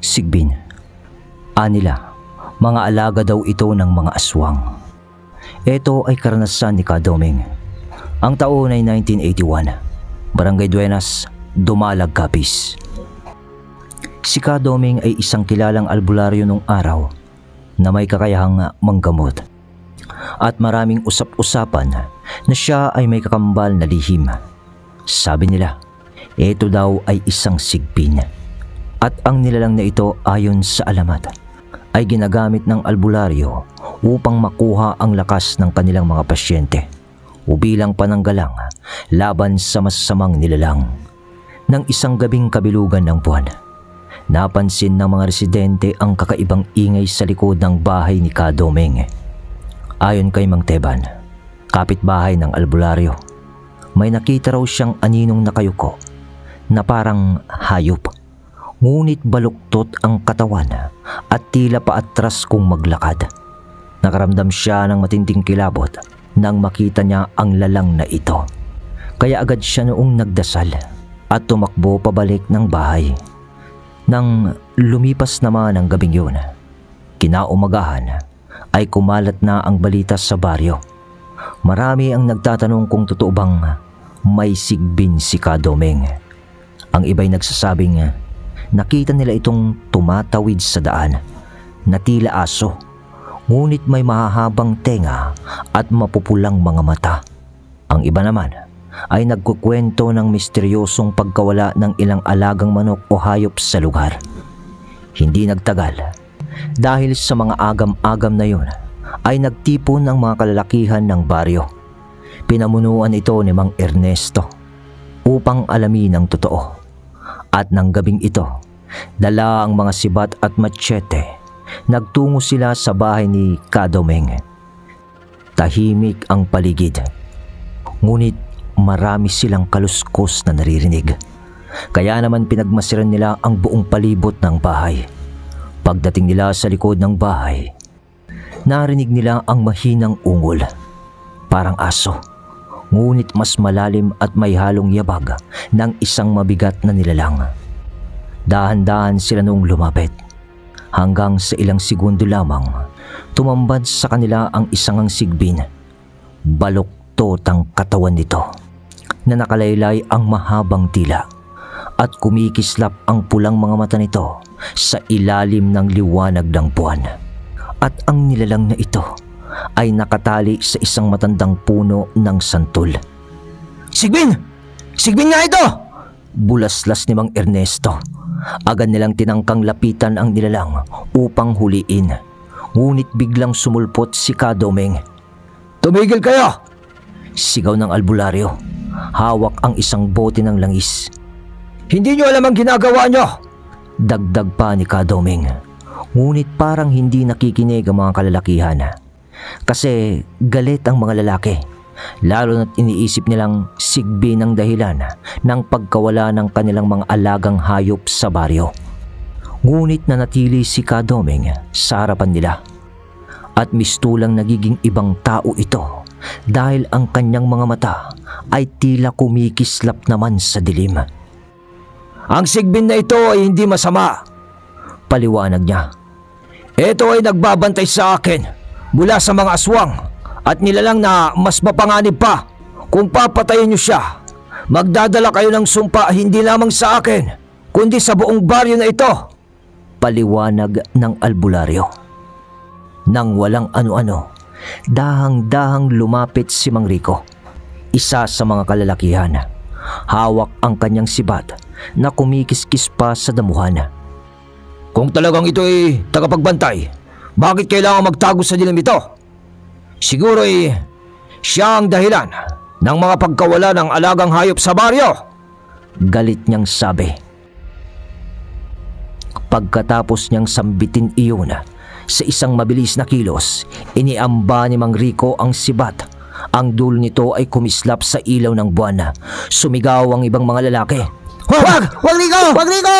Sigbin. Anila, mga alaga daw ito ng mga aswang. Ito ay karanasan ni Kadoming. Ang taon ay 1981. Barangay Duenas, Dumalag, Capiz. Si Kadoming ay isang kilalang albularyo nung araw na may kakayahang manggamot. At maraming usap-usapan na siya ay may kakambal na lihim. Sabi nila, ito daw ay isang sigbin. At ang nilalang na ito ayon sa alamat ay ginagamit ng albularyo upang makuha ang lakas ng kanilang mga pasyente o bilang pananggalang laban sa masasamang nilalang. Nang isang gabing kabilugan ng buwan, napansin ng mga residente ang kakaibang ingay sa likod ng bahay ni Kadoming. Ayon kay Mang Teban, kapitbahay ng albularyo, may nakita raw siyang aninong nakayuko na parang hayop. Ngunit baluktot ang katawan at tila paatras kung maglakad. Nakaramdam siya ng matinding kilabot nang makita niya ang lalang na ito. Kaya agad siya noong nagdasal at tumakbo pabalik ng bahay. Nang lumipas naman ang gabing yun, kinaumagahan ay kumalat na ang balita sa baryo. Marami ang nagtatanong kung totoo bang may sigbin si Kadoming. Ang iba'y nagsasabing nakita nila itong tumatawid sa daan na tila aso, ngunit may mahahabang tenga at mapupulang mga mata. Ang iba naman ay nagkukwento ng misteryosong pagkawala ng ilang alagang manok o hayop sa lugar. Hindi nagtagal, dahil sa mga agam-agam na yun ay nagtipon ng mga kalalakihan ng baryo. Pinamunuan ito ni Mang Ernesto upang alamin ang totoo. At ng gabing ito, dala ang mga sibat at machete, nagtungo sila sa bahay ni Kadoming. Tahimik ang paligid, ngunit marami silang kaluskos na naririnig. Kaya naman pinagmasiran nila ang buong palibot ng bahay. Pagdating nila sa likod ng bahay, narinig nila ang mahinang ungol, parang aso, ngunit mas malalim at may halong yabag ng isang mabigat na nilalang. Dahan-dahan sila noong lumapit. Hanggang sa ilang segundo lamang, tumambad sa kanila ang isang sigbin. Baluktot ang katawan nito, na nakalaylay ang mahabang tila, at kumikislap ang pulang mga mata nito sa ilalim ng liwanag ng buwan. At ang nilalang na ito ay nakatali sa isang matandang puno ng santol. "Sigbin! Sigbin nga ito!" bulaslas ni Mang Ernesto. Agad nilang tinangkang lapitan ang nilalang upang huliin. Ngunit biglang sumulpot si Kadoming. "Tumigil kayo!" sigaw ng albularyo. Hawak ang isang bote ng langis. "Hindi nyo alam ang ginagawa nyo!" dagdag pa ni Kadoming. Ngunit parang hindi nakikinig ang mga kalalakihan. Kasi galit ang mga lalaki, lalo na't iniisip nilang sigbin ang dahilan ng pagkawala ng kanilang mga alagang hayop sa baryo. Ngunit nanatili si Kadoming sa harapan nila, at mistulang nagiging ibang tao ito dahil ang kanyang mga mata ay tila kumikislap naman sa dilim. "Ang sigbin na ito ay hindi masama," paliwanag niya. "Ito ay nagbabantay sa akin mula sa mga aswang at nilalang na mas mapanganib pa. Kung papatayin niyo siya, magdadala kayo ng sumpa hindi lamang sa akin, kundi sa buong baryo na ito," paliwanag ng albularyo. Nang walang ano-ano, dahang-dahang lumapit si Mang Rico, isa sa mga kalalakihan. Hawak ang kanyang sibat na kumikiskis pa sa damuhan. "Kung talagang ito ay tagapagbantay, bakit kailangan magtago sa dilim ito? Siguro ay siya ang dahilan ng mga pagkawala ng alagang hayop sa baryo," galit niyang sabi. Pagkatapos niyang sambitin iyon sa isang mabilis na kilos, iniamba ni Mang Rico ang sibat. Ang dulo nito ay kumislap sa ilaw ng buwan. Sumigaw ang ibang mga lalaki. "Wag! Wag, Rico! Wag, Rico!"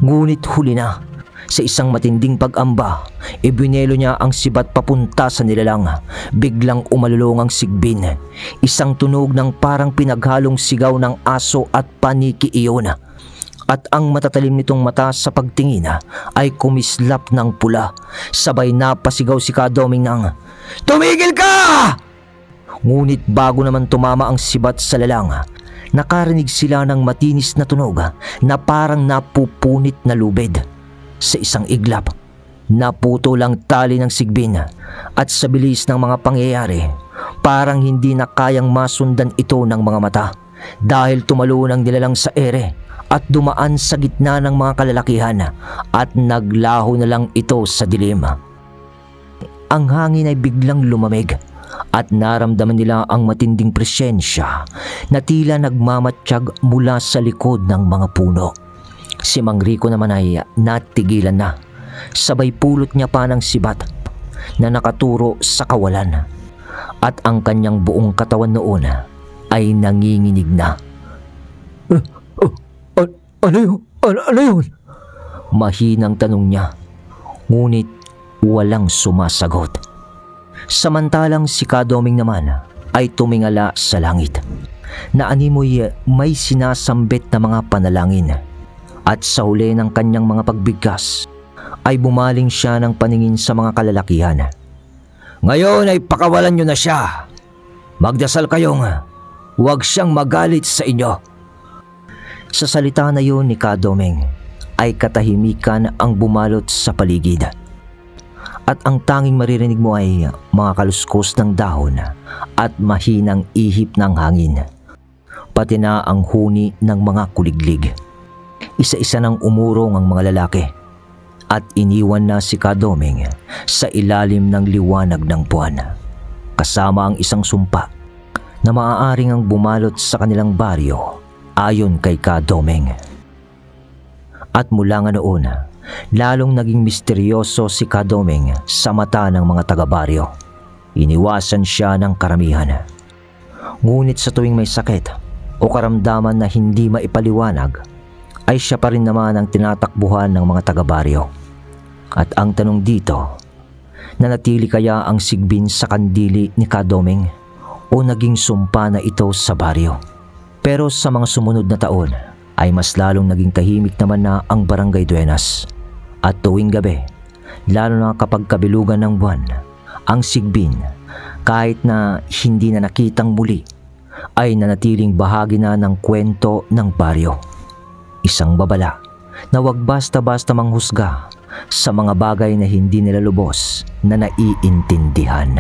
Ngunit huli na. Sa isang matinding pag-amba, ibinelo niya ang sibat papunta sa nilalang. Biglang umalulong ang sigbin. Isang tunog ng parang pinaghalong sigaw ng aso at paniki iyon. at ang matatalim nitong mata sa pagtingin ay kumislap ng pula. Sabay napasigaw si Kadoming ng, "Tumigil ka!" Ngunit bago naman tumama ang sibat sa lalang, nakarinig sila ng matinis na tunog na parang napupunit na lubid. Sa isang iglap, naputo lang tali ng sigbin at sa bilis ng mga pangyayari, parang hindi na kayang masundan ito ng mga mata dahil tumalo ng nilalang sa ere at dumaan sa gitna ng mga kalalakihan at naglaho na lang ito sa dilim. Ang hangin ay biglang lumamig at naramdaman nila ang matinding presensya na tila nagmamatsyag mula sa likod ng mga puno. Si Mang Rico naman ay natigilan na. Sabay pulot niya pa ng sibat na nakaturo sa kawalan at ang kanyang buong katawan noon ay nanginginig na. Ano yun? Ano yun? Mahinang tanong niya, ngunit walang sumasagot. Samantalang si Kadoming naman ay tumingala sa langit na animoy may sinasambit na mga panalangin at sa huli ng kanyang mga pagbigkas ay bumaling siya ng paningin sa mga kalalakihan. "Ngayon ay pakawalan niyo na siya. Magdasal kayong huwag siyang magalit sa inyo." Sa salita na yun ni Kadoming ay katahimikan ang bumalot sa paligid. At ang tanging maririnig mo ay mga kaluskos ng dahon at mahinang ihip ng hangin, pati na ang huni ng mga kuliglig. Isa-isa nang umurong ang mga lalaki at iniwan na si Kadoming sa ilalim ng liwanag ng buwan, kasama ang isang sumpa na maaaring ang bumalot sa kanilang baryo ayon kay Kadoming. At mula nga noon, lalong naging misteryoso si Kadoming sa mata ng mga taga-baryo. Iniwasan siya ng karamihan. Ngunit sa tuwing may sakit o karamdaman na hindi maipaliwanag, ay siya pa rin naman ang tinatakbuhan ng mga taga-baryo. At ang tanong dito, nanatili kaya ang sigbin sa kandili ni Kadoming o naging sumpa na ito sa baryo? Pero sa mga sumunod na taon ay mas lalong naging tahimik naman na ang Barangay Duenas. At tuwing gabi, lalo na kapag kabilugan ng buwan, ang sigbin, kahit na hindi na nakitang muli, ay nanatiling bahagi na ng kwento ng baryo. Isang babala na wag basta-basta manghusga sa mga bagay na hindi nila lubos na naiintindihan.